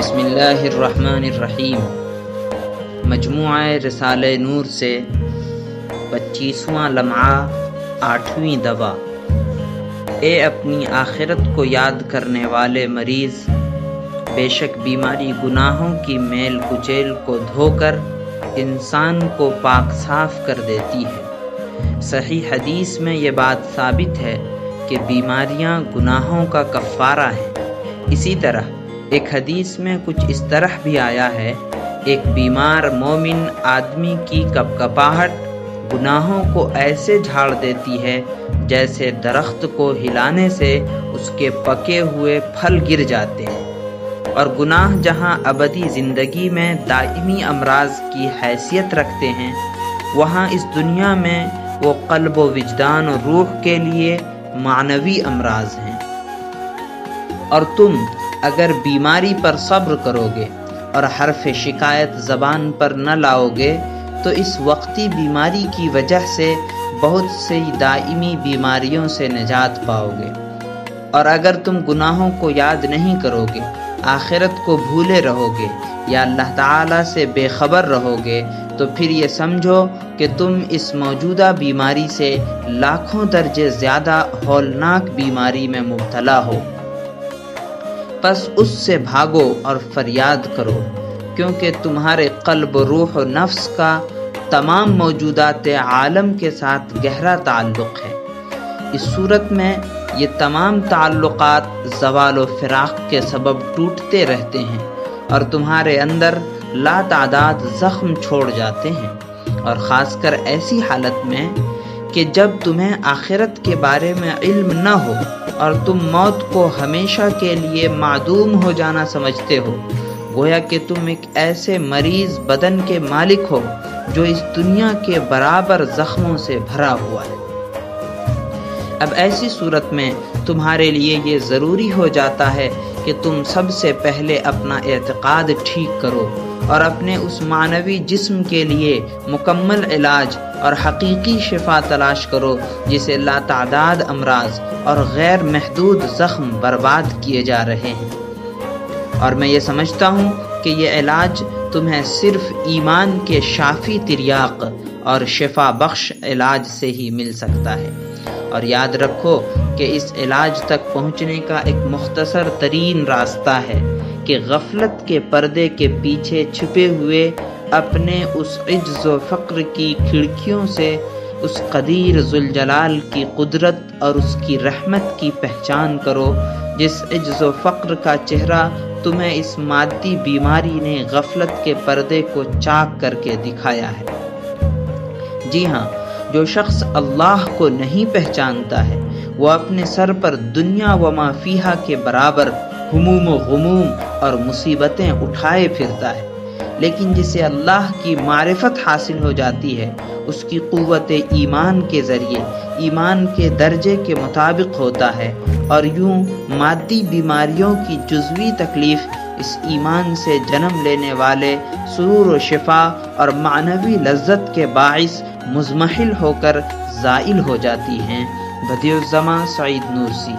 بسم اللہ الرحمن الرحیم۔ مجموعہ رسالہ نور سے 25واں لمحہ 8ویں دوا۔ اے اپنی آخرت کو یاد کرنے والے مریض، بے شک بیماری گناہوں کی میل کچیل کو دھو کر انسان کو پاک صاف کر دیتی ہے۔ صحیح حدیث میں یہ بات ثابت ہے کہ بیماریاں گناہوں کا کفارہ ہیں۔ اسی طرح ایک حدیث میں کچھ اس طرح بھی آیا ہے، ایک بیمار مومن آدمی کی کپکپاہٹ گناہوں کو ایسے جھاڑ دیتی ہے جیسے درخت کو ہلانے سے اس کے پکے ہوئے پھل گر جاتے ہیں۔ اور گناہ جہاں ابدی زندگی میں دائمی امراض کی حیثیت رکھتے ہیں، وہاں اس دنیا میں وہ قلب و وجدان و روح کے لیے معنوی امراض ہیں۔ اور تم اگر بیماری پر صبر کرو گے اور حرف شکایت زبان پر نہ لاؤ گے تو اس وقتی بیماری کی وجہ سے بہت سی دائمی بیماریوں سے نجات پاؤ گے۔ اور اگر تم گناہوں کو یاد نہیں کرو گے، آخرت کو بھولے رہو گے یا اللہ تعالیٰ سے بے خبر رہو گے تو پھر یہ سمجھو کہ تم اس موجودہ بیماری سے لاکھوں درجے زیادہ ہولناک بیماری میں مبتلا ہو۔ پس اس سے بھاگو اور فریاد کرو، کیونکہ تمہارے قلب و روح و نفس کا تمام موجودات عالم کے ساتھ گہرا تعلق ہے۔ اس صورت میں یہ تمام تعلقات زوال و فراق کے سبب ٹوٹتے رہتے ہیں اور تمہارے اندر لا تعداد زخم چھوڑ جاتے ہیں، اور خاص کر ایسی حالت میں کہ جب تمہیں آخرت کے بارے میں علم نہ ہو اور تم موت کو ہمیشہ کے لیے معدوم ہو جانا سمجھتے ہو، گویا کہ تم ایک ایسے مریض بدن کے مالک ہو جو اس دنیا کے برابر زخموں سے بھرا ہوا ہے۔ اب ایسی صورت میں تمہارے لیے یہ ضروری ہو جاتا ہے کہ تم سب سے پہلے اپنا اعتقاد ٹھیک کرو اور اپنے اس معنوی جسم کے لیے مکمل علاج اور حقیقی شفا تلاش کرو جسے لا تعداد امراض اور غیر محدود زخم برباد کیے جا رہے ہیں۔ اور میں یہ سمجھتا ہوں کہ یہ علاج تمہیں صرف ایمان کے شافی تریاق اور شفا بخش علاج سے ہی مل سکتا ہے۔ اور یاد رکھو کہ اس علاج تک پہنچنے کا ایک مختصر ترین راستہ ہے کہ غفلت کے پردے کے پیچھے چھپے ہوئے اپنے اس عجز و فقر کی کھڑکیوں سے اس قدیر ذوالجلال کی قدرت اور اس کی رحمت کی پہچان کرو، جس عجز و فقر کا چہرہ تمہیں اس مادی بیماری نے غفلت کے پردے کو چاک کر کے دکھایا ہے۔ جی ہاں، جو شخص اللہ کو نہیں پہچانتا ہے وہ اپنے سر پر دنیا و ما فیہا کے برابر ہموم و غموم اور مصیبتیں اٹھائے پھرتا ہے، لیکن جسے اللہ کی معرفت حاصل ہو جاتی ہے اس کی قوت ایمان کے ذریعے ایمان کے درجے کے مطابق ہوتا ہے، اور یوں مادی بیماریوں کی جزوی تکلیف اس ایمان سے جنم لینے والے سرور و شفا اور معنوی لذت کے باعث مضمحل ہو کر زائل ہو جاتی ہیں۔ بدیع الزماں سعید نورسی۔